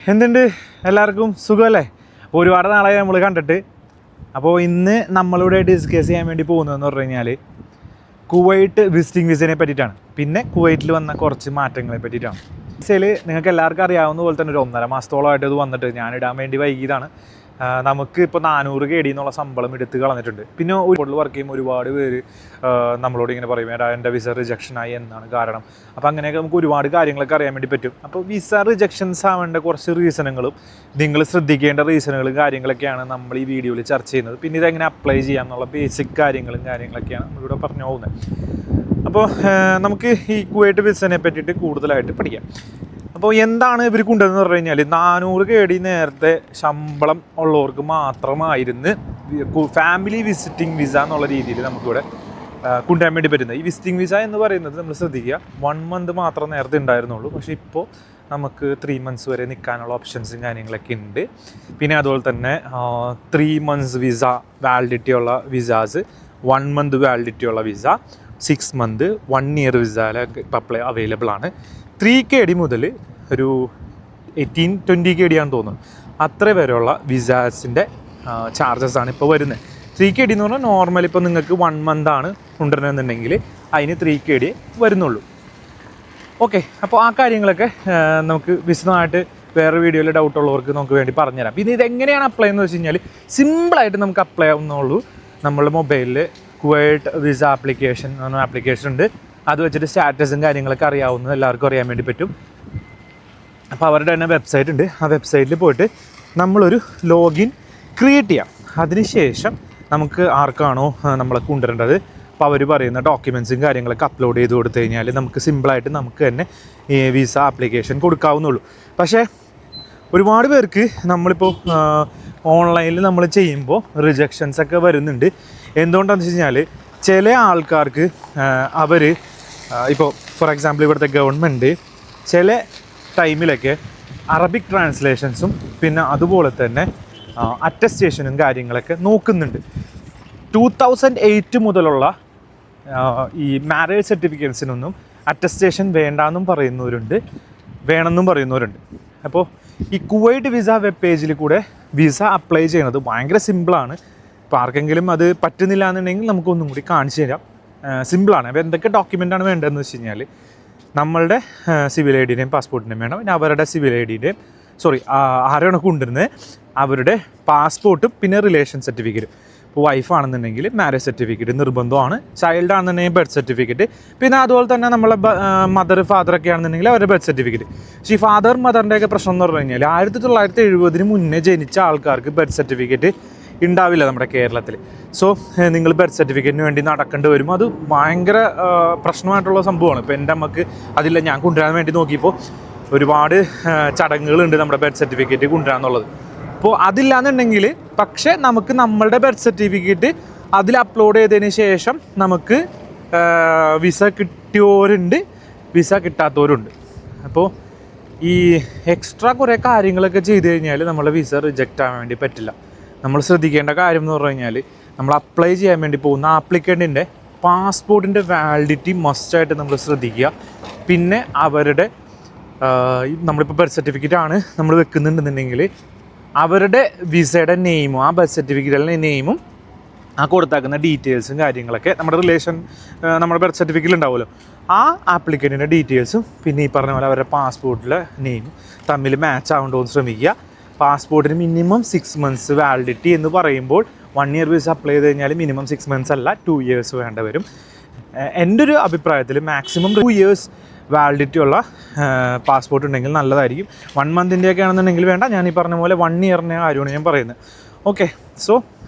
എന്തുണ്ട് എല്ലാവർക്കും സുഖമല്ലേ? ഒരുപാട് നാളായി നമ്മൾ കണ്ടിട്ട്. അപ്പോൾ ഇന്ന് നമ്മളിവിടെ ഡിസ്കസ് ചെയ്യാൻ വേണ്ടി പോകുന്നതെന്ന് പറഞ്ഞു കഴിഞ്ഞാൽ കുവൈറ്റ് വിസിറ്റിംഗ് വിസയെ പറ്റിയിട്ടാണ്. പിന്നെ കുവൈറ്റിൽ വന്ന കുറച്ച് മാറ്റങ്ങളെ പറ്റിയിട്ടാണ്. വിസയിൽ നിങ്ങൾക്ക് എല്ലാവർക്കും അറിയാവുന്ന പോലെ തന്നെ ഒരു 1.5 മാസത്തോളമായിട്ട് ഇത് വന്നിട്ട് ഞാനിടാൻ വേണ്ടി വൈകിയതാണ്. നമുക്ക് ഇപ്പോൾ 400 KD എന്നുള്ള ശമ്പളം എടുത്ത് കളഞ്ഞിട്ടുണ്ട്. പിന്നെ ഒരു വർക്ക് ചെയ്യുമ്പോൾ ഒരുപാട് പേര് നമ്മളോട് ഇങ്ങനെ പറയും, എൻ്റെ വിസ റിജക്ഷനായി എന്നാണ് കാരണം. അപ്പോൾ അങ്ങനെയൊക്കെ നമുക്ക് ഒരുപാട് കാര്യങ്ങളൊക്കെ അറിയാൻ വേണ്ടി പറ്റും. അപ്പോൾ വിസ റിജക്ഷൻസ് ആവേണ്ട കുറച്ച് റീസണുകളും നിങ്ങൾ ശ്രദ്ധിക്കേണ്ട റീസണുകളും കാര്യങ്ങളൊക്കെയാണ് നമ്മൾ ഈ വീഡിയോയിൽ ചർച്ച ചെയ്യുന്നത്. പിന്നെ ഇതെങ്ങനെ അപ്ലൈ ചെയ്യാമെന്നുള്ള ബേസിക് കാര്യങ്ങളൊക്കെയാണ് നമ്മളിവിടെ പറഞ്ഞു പോകുന്നത്. അപ്പോൾ നമുക്ക് ഈ കുവൈറ്റ് വിസനെ പറ്റിയിട്ട് കൂടുതലായിട്ട് പഠിക്കാം. അപ്പോൾ എന്താണ് ഇവർ കൊണ്ടുവന്ന് പറഞ്ഞു കഴിഞ്ഞാൽ 400 KD നേരത്തെ ശമ്പളം ഉള്ളവർക്ക് മാത്രമായിരുന്നു ഫാമിലി വിസിറ്റിംഗ് വിസ എന്നുള്ള രീതിയിൽ നമുക്കിവിടെ കൊണ്ടുവരാൻ വേണ്ടി പറ്റുന്നത്. ഈ വിസിറ്റിംഗ് വിസ എന്ന് പറയുന്നത് നമ്മൾ ശ്രദ്ധിക്കുക, 1 month മാത്രം നേരത്തെ ഉണ്ടായിരുന്നുള്ളൂ. പക്ഷേ ഇപ്പോൾ നമുക്ക് 3 months വരെ നിൽക്കാനുള്ള ഓപ്ഷൻസും കാര്യങ്ങളൊക്കെ ഉണ്ട്. പിന്നെ അതുപോലെ തന്നെ 3 months വിസ വാലിഡിറ്റി ഉള്ള വിസാസ്, 1 month വാലിഡിറ്റി ഉള്ള വിസ, 6 month, 1 year വിസയിലൊക്കെ അപ്ലൈ അവൈലബിൾ ആണ്. 3 KD മുതൽ ഒരു 18-20 KD ആണെന്ന് തോന്നുന്നു, അത്ര വരെയുള്ള വിസാസിൻ്റെ ചാർജസ് ആണ് ഇപ്പോൾ വരുന്നത്. 3 KD എന്ന് പറഞ്ഞാൽ നോർമൽ ഇപ്പോൾ നിങ്ങൾക്ക് 1 month ആണ് കൊണ്ടുവരണമെന്നുണ്ടെങ്കിൽ അതിന് 3 KD വരുന്നുള്ളൂ. ഓക്കെ, അപ്പോൾ ആ കാര്യങ്ങളൊക്കെ നമുക്ക് വിശദമായിട്ട് വേറെ വീഡിയോയിൽ ഡൗട്ടുള്ളവർക്ക് നമുക്ക് വേണ്ടി പറഞ്ഞുതരാം. പിന്നെ ഇതെങ്ങനെയാണ് അപ്ലൈ എന്ന് വെച്ച് കഴിഞ്ഞാൽ സിമ്പിളായിട്ട് നമുക്ക് അപ്ലൈ ആവുന്നുള്ളൂ. നമ്മളുടെ മൊബൈലിൽ കുവൈറ്റ് വിസ ആപ്ലിക്കേഷൻ എന്ന ആപ്ലിക്കേഷൻ ഉണ്ട്. അത് വെച്ചിട്ട് സ്റ്റാറ്റസും കാര്യങ്ങളൊക്കെ അറിയാവുന്നത് എല്ലാവർക്കും അറിയാൻ വേണ്ടി പറ്റും. അപ്പോൾ അവരുടെ തന്നെ വെബ്സൈറ്റ് ഉണ്ട്. ആ വെബ്സൈറ്റിൽ പോയിട്ട് നമ്മളൊരു ലോഗിൻ ക്രിയേറ്റ് ചെയ്യാം. അതിനുശേഷം നമുക്ക് ആർക്കാണോ നമ്മളെ കൊണ്ടുവരേണ്ടത് അപ്പോൾ അവർ പറയുന്ന ഡോക്യുമെൻറ്റ്സും കാര്യങ്ങളൊക്കെ അപ്ലോഡ് ചെയ്ത് കൊടുത്തു കഴിഞ്ഞാൽ നമുക്ക് സിമ്പിളായിട്ട് നമുക്ക് തന്നെ ഈ വിസ ആപ്ലിക്കേഷൻ കൊടുക്കാവുന്നുള്ളൂ. പക്ഷേ ഒരുപാട് പേർക്ക് നമ്മളിപ്പോൾ ഓൺലൈനിൽ നമ്മൾ ചെയ്യുമ്പോൾ റിജക്ഷൻസ് ഒക്കെ വരുന്നുണ്ട്. എന്തുകൊണ്ടാണെന്ന് വെച്ച് കഴിഞ്ഞാൽ ചില ആൾക്കാർക്ക് അവർ ഇപ്പോൾ ഫോർ എക്സാമ്പിൾ ഇവിടുത്തെ ഗവൺമെൻറ് ചില ടൈമിലൊക്കെ അറബിക് ട്രാൻസ്ലേഷൻസും പിന്നെ അതുപോലെ തന്നെ അറ്റസ്റ്റേഷനും കാര്യങ്ങളൊക്കെ നോക്കുന്നുണ്ട്. 2008 മുതലുള്ള ഈ മാരേജ് സർട്ടിഫിക്കറ്റ്സിനൊന്നും അറ്റസ്റ്റേഷൻ വേണ്ടാന്നും പറയുന്നവരുണ്ട്, വേണമെന്നും പറയുന്നവരുണ്ട്. അപ്പോൾ ഈ കുവൈറ്റ് വിസ വെബ് പേജിൽ കൂടെ വിസ അപ്ലൈ ചെയ്യുന്നത് ഭയങ്കര സിമ്പിളാണ്. ഇപ്പോൾ ആർക്കെങ്കിലും അത് പറ്റുന്നില്ല എന്നുണ്ടെങ്കിൽ നമുക്കൊന്നും കൂടി കാണിച്ചു തരാം. സിമ്പിളാണ്. അപ്പോൾ എന്തൊക്കെ ഡോക്യുമെൻ്റാണ് വേണ്ടതെന്ന് വെച്ച് കഴിഞ്ഞാൽ നമ്മളുടെ സിവിൽ ഐ ഡിയുടെയും പാസ്പോർട്ടിൻ്റെയും വേണം. പിന്നെ അവരുടെ സിവിൽ ഐ ഡിയുടെയും ആരാണ് കൊണ്ടുവരുന്നത് അവരുടെ പാസ്പോർട്ടും പിന്നെ റിലേഷൻ സർട്ടിഫിക്കറ്റ്. ഇപ്പോൾ വൈഫാണെന്നുണ്ടെങ്കിൽ മാരേജ് സർട്ടിഫിക്കറ്റ് നിർബന്ധമാണ്, ചൈൽഡ് ആണെന്നുണ്ടെങ്കിൽ ബർത്ത് സർട്ടിഫിക്കറ്റ്, പിന്നെ അതുപോലെ തന്നെ നമ്മളെ മദർ ഫാദറൊക്കെ ആണെന്നുണ്ടെങ്കിൽ അവരുടെ ബർത്ത് സർട്ടിഫിക്കറ്റ്. പക്ഷേ ഈ ഫാദർ മദറിൻ്റെയൊക്കെ പ്രശ്നം എന്ന് പറഞ്ഞു കഴിഞ്ഞാൽ 1970 മുന്നേ ജനിച്ച ആൾക്കാർക്ക് ബർത്ത് സർട്ടിഫിക്കറ്റ് ഉണ്ടാവില്ല നമ്മുടെ കേരളത്തിൽ. സോ നിങ്ങൾ ബർത്ത് സർട്ടിഫിക്കറ്റിന് വേണ്ടി നടക്കേണ്ടി വരും. അത് ഭയങ്കര പ്രശ്നമായിട്ടുള്ള സംഭവമാണ്. ഇപ്പോൾ എൻ്റെ അമ്മക്ക് അതില്ല, ഞാൻ കൊണ്ടുവരാൻ വേണ്ടി നോക്കിയപ്പോൾ ഒരുപാട് ചടങ്ങുകളുണ്ട് നമ്മുടെ ബർത്ത് സർട്ടിഫിക്കറ്റ് കൊണ്ടുവരാന്നുള്ളത്. അപ്പോൾ അതില്ലാന്നുണ്ടെങ്കിൽ പക്ഷേ നമുക്ക് നമ്മളുടെ ബർത്ത് സർട്ടിഫിക്കറ്റ് അതിൽ അപ്ലോഡ് ചെയ്തതിന് ശേഷം നമുക്ക് വിസ കിട്ടിയവരുണ്ട്, വിസ കിട്ടാത്തവരുണ്ട്. അപ്പോൾ ഈ എക്സ്ട്രാ കുറേ കാര്യങ്ങളൊക്കെ ചെയ്ത് കഴിഞ്ഞാൽ നമ്മളെ വിസ റിജക്റ്റ് ആവാൻ വേണ്ടി പറ്റില്ല. നമ്മൾ ശ്രദ്ധിക്കേണ്ട കാര്യം എന്ന് പറഞ്ഞു കഴിഞ്ഞാൽ നമ്മൾ അപ്ലൈ ചെയ്യാൻ വേണ്ടി പോകുന്ന ആപ്ലിക്കൻറ്റിൻ്റെ പാസ്പോർട്ടിൻ്റെ വാലിഡിറ്റി മസ്റ്റായിട്ട് നമ്മൾ ശ്രദ്ധിക്കുക. പിന്നെ അവരുടെ നമ്മളിപ്പോൾ ബർത്ത് സർട്ടിഫിക്കറ്റ് ആണ് നമ്മൾ വെക്കുന്നുണ്ടെന്നുണ്ടെങ്കിൽ അവരുടെ വിസയുടെ നെയിമും ആ ബർത്ത് സർട്ടിഫിക്കറ്റിലെ നെയിമും ആ കൊടുത്താക്കുന്ന ഡീറ്റെയിൽസും കാര്യങ്ങളൊക്കെ നമ്മുടെ റിലേഷൻ നമ്മുടെ ബർത്ത് സർട്ടിഫിക്കറ്റിൽ ഉണ്ടാവുമല്ലോ, ആ ആപ്ലിക്കൻറ്റിൻ്റെ ഡീറ്റെയിൽസും പിന്നെ ഈ പറഞ്ഞ പോലെ അവരുടെ പാസ്പോർട്ടിലെ നെയിമും തമ്മിൽ മാച്ച് ആവേണ്ടോ എന്ന് ശ്രമിക്കുക. പാസ്പോർട്ടിന് മിനിമം 6 months വാലിഡിറ്റി എന്ന് പറയുമ്പോൾ 1 year വിസ അപ്ലൈ ചെയ്ത് കഴിഞ്ഞാൽ മിനിമം 6 months അല്ല 2 years വേണ്ട വരും. എൻ്റെ ഒരു അഭിപ്രായത്തിൽ മാക്സിമം 2 years വാലിഡിറ്റി ഉള്ള പാസ്പോർട്ട് ഉണ്ടെങ്കിൽ നല്ലതായിരിക്കും. 1 monthൻ്റെയൊക്കെ ആണെന്നുണ്ടെങ്കിൽ വേണ്ട. ഞാൻ ഈ പറഞ്ഞ പോലെ 1 yearൻ്റെ കാര്യമാണ് ഞാൻ പറയുന്നത്. ഓക്കെ, സോ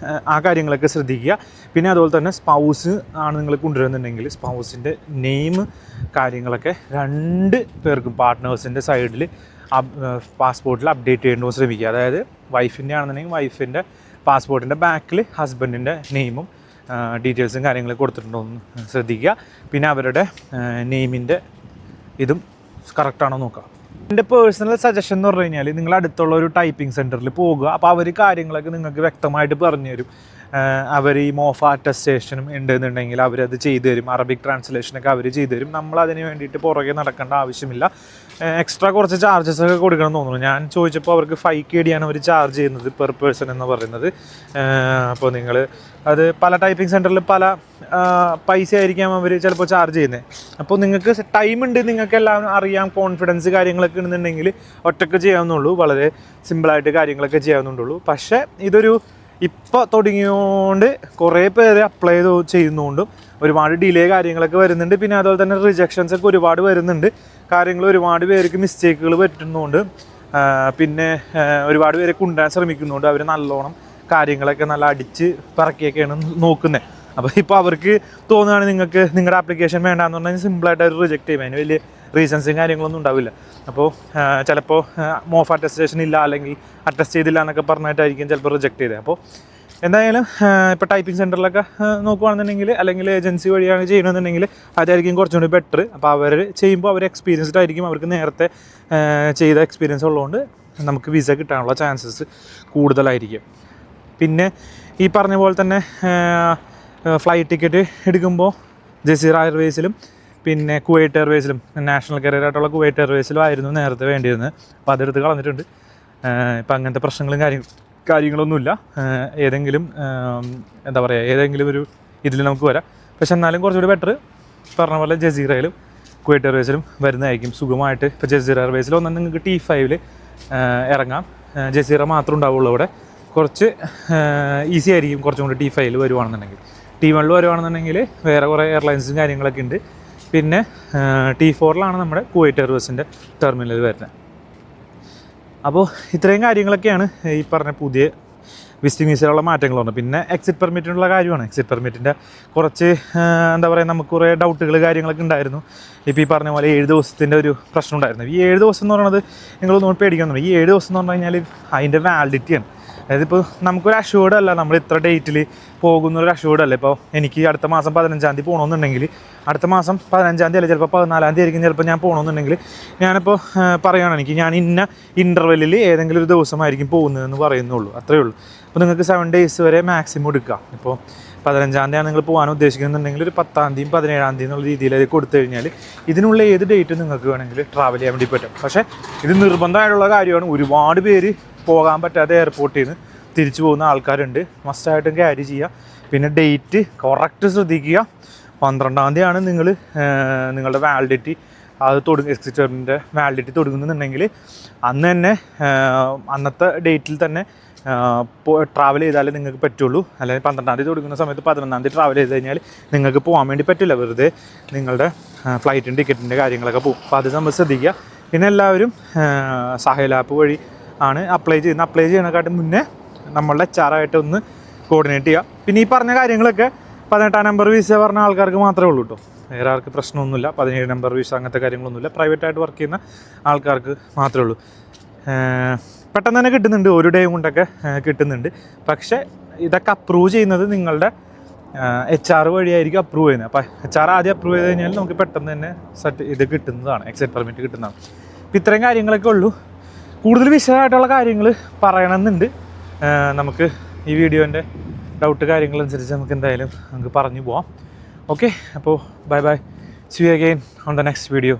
ആ കാര്യങ്ങളൊക്കെ ശ്രദ്ധിക്കുക. പിന്നെ അതുപോലെ തന്നെ സ്പൗസ് ആണ് നിങ്ങൾ കൊണ്ടുവരുന്നുണ്ടെങ്കിൽ സ്പൗസിൻ്റെ നെയിം കാര്യങ്ങളൊക്കെ 2 പേർക്കും പാർട്ട്നേഴ്സിൻ്റെ സൈഡിൽ പാസ്പോർട്ടിൽ അപ്ഡേറ്റ് ചെയ്യേണ്ടോ ശ്രമിക്കുക. അതായത് വൈഫിൻ്റെ ആണെന്നുണ്ടെങ്കിൽ വൈഫിൻ്റെ പാസ്പോർട്ടിൻ്റെ ബാക്കിൽ ഹസ്ബൻഡിൻ്റെ നെയിമും ഡീറ്റെയിൽസും കാര്യങ്ങളൊക്കെ കൊടുത്തിട്ടുണ്ടോ എന്ന് ശ്രദ്ധിക്കുക. പിന്നെ അവരുടെ നെയിമിൻ്റെ ഇതും കറക്റ്റാണോ നോക്കുക. എൻ്റെ പേഴ്സണൽ സജഷൻ എന്ന് പറഞ്ഞു കഴിഞ്ഞാൽ നിങ്ങൾ അടുത്തുള്ള ഒരു ടൈപ്പിംഗ് സെൻറ്ററിൽ പോകുക. അപ്പോൾ അവർ കാര്യങ്ങളൊക്കെ നിങ്ങൾക്ക് വ്യക്തമായിട്ട് പറഞ്ഞു തരും. അവർ ഈ മോഫ അറ്റസ്റ്റേഷനും ഉണ്ടെന്നുണ്ടെങ്കിൽ അവരത് ചെയ്തു തരും. അറബിക് ട്രാൻസ്ലേഷനൊക്കെ അവർ ചെയ്തു തരും. നമ്മളതിന് വേണ്ടിയിട്ട് പുറകെ നടക്കേണ്ട ആവശ്യമില്ല. എക്സ്ട്രാ കുറച്ച് ചാർജസ് ഒക്കെ കൊടുക്കണം എന്ന് തോന്നുന്നു. ഞാൻ ചോദിച്ചപ്പോൾ അവർക്ക് 5K അവർ ചാർജ് ചെയ്യുന്നത് പെർ പേഴ്സൺ എന്ന് പറയുന്നത്. അപ്പോൾ നിങ്ങൾ അത് പല ടൈപ്പിംഗ് സെൻറ്ററിൽ പല പൈസ ആയിരിക്കാം അവർ ചിലപ്പോൾ ചാർജ് ചെയ്യുന്നത്. അപ്പോൾ നിങ്ങൾക്ക് ടൈമുണ്ട്, നിങ്ങൾക്ക് എല്ലാം അറിയാം, കോൺഫിഡൻസ് കാര്യങ്ങളൊക്കെ ഉണ്ടെന്നുണ്ടെങ്കിൽ ഒറ്റയ്ക്ക് ചെയ്യാവുന്നുള്ളൂ, വളരെ സിമ്പിളായിട്ട് കാര്യങ്ങളൊക്കെ ചെയ്യാവുന്നുള്ളൂ. പക്ഷേ ഇതൊരു ഇപ്പോൾ തുടങ്ങിയോണ്ട് കുറേ പേര് അപ്ലൈ ചെയ്യുന്നതുകൊണ്ടും ഒരുപാട് ഡിലേ കാര്യങ്ങളൊക്കെ വരുന്നുണ്ട്. പിന്നെ അതുപോലെ തന്നെ റിജക്ഷൻസ് ഒക്കെ ഒരുപാട് വരുന്നുണ്ട്. കാര്യങ്ങൾ ഒരുപാട് പേർക്ക് മിസ്റ്റേക്കുകൾ പറ്റുന്നതുകൊണ്ട് പിന്നെ ഒരുപാട് പേരെ കൊണ്ടുവരാൻ ശ്രമിക്കുന്നുണ്ട്. അവർ നല്ലോണം കാര്യങ്ങളൊക്കെ നല്ല അടിച്ച് പറക്കിയൊക്കെയാണ് നോക്കുന്നത്. അപ്പോൾ ഇപ്പോൾ അവർക്ക് തോന്നുകയാണ് നിങ്ങൾക്ക് നിങ്ങളുടെ ആപ്ലിക്കേഷൻ വേണ്ടാന്ന് പറഞ്ഞാൽ സിമ്പിളായിട്ട് അവർ റിജക്റ്റ് ചെയ്യും. അതിന് വലിയ റീസൺസും കാര്യങ്ങളൊന്നും ഉണ്ടാവില്ല. അപ്പോൾ ചിലപ്പോൾ മോഫ് അറ്റസ്റ്റേഷൻ ഇല്ല, അല്ലെങ്കിൽ അറ്റസ്റ്റ് ചെയ്തില്ല എന്നൊക്കെ പറഞ്ഞിട്ടായിരിക്കും ചിലപ്പോൾ റിജക്റ്റ് ചെയ്തത്. അപ്പോൾ എന്തായാലും ഇപ്പോൾ ടൈപ്പിംഗ് സെൻറ്ററിലൊക്കെ നോക്കുകയാണെന്നുണ്ടെങ്കിൽ, അല്ലെങ്കിൽ ഏജൻസി വഴിയാണ് ചെയ്യണമെന്നുണ്ടെങ്കിൽ അതായിരിക്കും കുറച്ചും കൂടി ബെറ്റർ. അപ്പോൾ അവർ ചെയ്യുമ്പോൾ അവർ എക്സ്പീരിയൻസ്ഡ് ആയിരിക്കും, അവർക്ക് നേരത്തെ ചെയ്ത എക്സ്പീരിയൻസ് ഉള്ളതുകൊണ്ട് നമുക്ക് വിസ കിട്ടാനുള്ള ചാൻസസ് കൂടുതലായിരിക്കും. പിന്നെ ഈ പറഞ്ഞ പോലെ തന്നെ ഫ്ലൈറ്റ് ടിക്കറ്റ് എടുക്കുമ്പോൾ ജസീറ എയർവേസിലും പിന്നെ കുവൈറ്റ് എയർവേസിലും നാഷണൽ കരിയർ ആയിട്ടുള്ള കുവൈറ്റ് എയർവേസിലും ആയിരുന്നു നേരത്തെ വേണ്ടിയിരുന്നത്. അപ്പോൾ അതെടുത്ത് കളഞ്ഞിട്ടുണ്ട്. ഇപ്പം അങ്ങനത്തെ പ്രശ്നങ്ങളും കാര്യങ്ങളൊന്നുമില്ല. ഏതെങ്കിലും എന്താ പറയുക, ഏതെങ്കിലും ഒരു ഇതിൽ നമുക്ക് വരാം. പക്ഷെ എന്നാലും കുറച്ചുകൂടി ബെറ്റർ പറഞ്ഞ പോലെ ജസീറയിലും കുവൈറ്റ് എയർവേസിലും വരുന്നതായിരിക്കും സുഖമായിട്ട്. ഇപ്പോൾ ജസീറ എയർവേസിൽ ഒന്നും നിങ്ങൾക്ക് T5 ഇറങ്ങാം, ജസീറ മാത്രമേ ഉണ്ടാവുള്ളൂ. അവിടെ കുറച്ച് ഈസി ആയിരിക്കും കുറച്ചും കൂടി T5 വരുവാണെന്നുണ്ടെങ്കിൽ. T1 വരുവാണെന്നുണ്ടെങ്കിൽ വേറെ കുറേ എയർലൈൻസും കാര്യങ്ങളൊക്കെ ഉണ്ട്. പിന്നെ T4 നമ്മുടെ കുവൈറ്റ് എയർവേസിൻ്റെ ടെർമിനൽ വരുന്നത്. അപ്പോൾ ഇത്രയും കാര്യങ്ങളൊക്കെയാണ് ഈ പറഞ്ഞ പുതിയ വിസിറ്റിംഗ് വിസയിലുള്ള മാറ്റങ്ങൾ പറഞ്ഞത്. പിന്നെ എക്സിറ്റ് പെർമിറ്റിനുള്ള കാര്യമാണ്. എക്സിറ്റ് പെർമിറ്റിൻ്റെ കുറച്ച് എന്താ പറയുക, നമുക്ക് കുറേ ഡൗട്ടുകൾ കാര്യങ്ങളൊക്കെ ഉണ്ടായിരുന്നു. ഇപ്പോൾ ഈ പറഞ്ഞ പോലെ 7 ദിവസത്തിൻ്റെ ഒരു പ്രശ്നം ഉണ്ടായിരുന്നു. ഈ 7 ദിവസം എന്ന് പറയുന്നത് നിങ്ങളൊന്നും പേടിക്കുന്നുണ്ട്. ഈ 7 ദിവസം എന്ന് പറഞ്ഞു കഴിഞ്ഞാൽ അതിൻ്റെ വാലിഡിറ്റിയാണ്. അതായത് ഇപ്പോൾ നമുക്കൊരു അഷ്യൂർഡ് അല്ല, നമ്മൾ ഇത്ര ഡേറ്റിൽ പോകുന്നൊരു അഷ്യൂർഡ് അല്ല. ഇപ്പോൾ എനിക്ക് അടുത്ത മാസം 15-ാം തീയതി പോകണമെന്നുണ്ടെങ്കിൽ അടുത്ത മാസം 15-ാം തീയതി അല്ല, ചിലപ്പോൾ 14-ാം തീയതി ആയിരിക്കും ചിലപ്പോൾ ഞാൻ പോകണമെന്നുണ്ടെങ്കിൽ ഞാനിപ്പോൾ പറയുകയാണ് എനിക്ക് ഞാൻ ഇന്ന ഇൻ്റർവെല്ലിൽ ഏതെങ്കിലും ഒരു ദിവസമായിരിക്കും പോകുന്നതെന്ന് പറയുന്നുള്ളൂ, അത്രയേ ഉള്ളൂ. അപ്പോൾ നിങ്ങൾക്ക് 7 ഡേയ്സ് വരെ മാക്സിമം എടുക്കാം. ഇപ്പോൾ 15-ാം തീയതിയാണ് നിങ്ങൾ പോകാൻ ഉദ്ദേശിക്കുന്നുണ്ടെങ്കിൽ ഒരു 10-ാം തീയതി 17-ാം തീയതി എന്നുള്ള രീതിയിൽ അത് കൊടുത്തു കഴിഞ്ഞാൽ ഇതിനുള്ള ഏത് ഡേറ്റും നിങ്ങൾക്ക് വേണമെങ്കിൽ ട്രാവൽ ചെയ്യാൻ വേണ്ടി പറ്റും. പക്ഷേ ഇത് നിർബന്ധമായിട്ടുള്ള കാര്യമാണ്. ഒരുപാട് പേര് പോകാൻ പറ്റാത്ത എയർപോർട്ടിൽ നിന്ന് തിരിച്ചു പോകുന്ന ആൾക്കാരുണ്ട്. മസ്റ്റായിട്ടും ക്യാരി ചെയ്യുക. പിന്നെ ഡേറ്റ് കറക്റ്റ് ശ്രദ്ധിക്കുക. 12-ാം തീയതിയാണ് നിങ്ങൾ നിങ്ങളുടെ വാലിഡിറ്റി അത് എക്സിറ്ററിൻ്റെ വാലിഡിറ്റി തുടങ്ങുന്നുണ്ടെങ്കിൽ അന്ന് തന്നെ അന്നത്തെ ഡേറ്റിൽ തന്നെ ട്രാവൽ ചെയ്താലേ നിങ്ങൾക്ക് പറ്റുള്ളൂ. അല്ലെങ്കിൽ 12-ാം തീയതി തുടങ്ങുന്ന സമയത്ത് 11-ാം തീയതി ട്രാവൽ ചെയ്ത് കഴിഞ്ഞാൽ നിങ്ങൾക്ക് പോകാൻ വേണ്ടി പറ്റില്ല. വെറുതെ നിങ്ങളുടെ ഫ്ലൈറ്റിൻ്റെ ടിക്കറ്റിൻ്റെ കാര്യങ്ങളൊക്കെ പോകും. അപ്പോൾ അത് നമ്മൾ ശ്രദ്ധിക്കുക. പിന്നെ എല്ലാവരും സഹൽ ആപ്പ് വഴി ആണ് അപ്ലൈ ചെയ്യണക്കാട്ടും മുന്നേ നമ്മളുടെ HR ഒന്ന് കോർഡിനേറ്റ് ചെയ്യുക. പിന്നെ ഈ പറഞ്ഞ കാര്യങ്ങളൊക്കെ 18-ാം നമ്പർ വിസ പറഞ്ഞ ആൾക്കാർക്ക് മാത്രമേ ഉള്ളൂ കേട്ടോ. വേറെ ആൾക്ക് പ്രശ്നമൊന്നുമില്ല. 17 നമ്പർ വിസ അങ്ങനത്തെ കാര്യങ്ങളൊന്നുമില്ല. പ്രൈവറ്റായിട്ട് വർക്ക് ചെയ്യുന്ന ആൾക്കാർക്ക് മാത്രമേ ഉള്ളൂ. പെട്ടെന്ന് തന്നെ കിട്ടുന്നുണ്ട്, ഒരു ഡേ കൊണ്ടൊക്കെ കിട്ടുന്നുണ്ട്. പക്ഷേ ഇതൊക്കെ അപ്രൂവ് ചെയ്യുന്നത് നിങ്ങളുടെ HR വഴിയായിരിക്കും അപ്രൂവ് ചെയ്യുന്നത്. അപ്പോൾ HR ആദ്യം അപ്രൂവ് ചെയ്ത് കഴിഞ്ഞാൽ നമുക്ക് പെട്ടെന്ന് തന്നെ ഇത് കിട്ടുന്നതാണ്, എക്സിറ്റ് പെർമിറ്റ് കിട്ടുന്നതാണ്. അപ്പോൾ ഇത്രയും കാര്യങ്ങളൊക്കെ ഉള്ളൂ. കൂടുതൽ വിശദമായിട്ടുള്ള കാര്യങ്ങൾ പറയണമെന്നുണ്ട്. നമുക്ക് ഈ വീഡിയോൻ്റെ ഡൗട്ട് കാര്യങ്ങളനുസരിച്ച് നമുക്ക് പറഞ്ഞു പോവാം. ഓക്കെ, അപ്പോൾ by. See you again on the next video.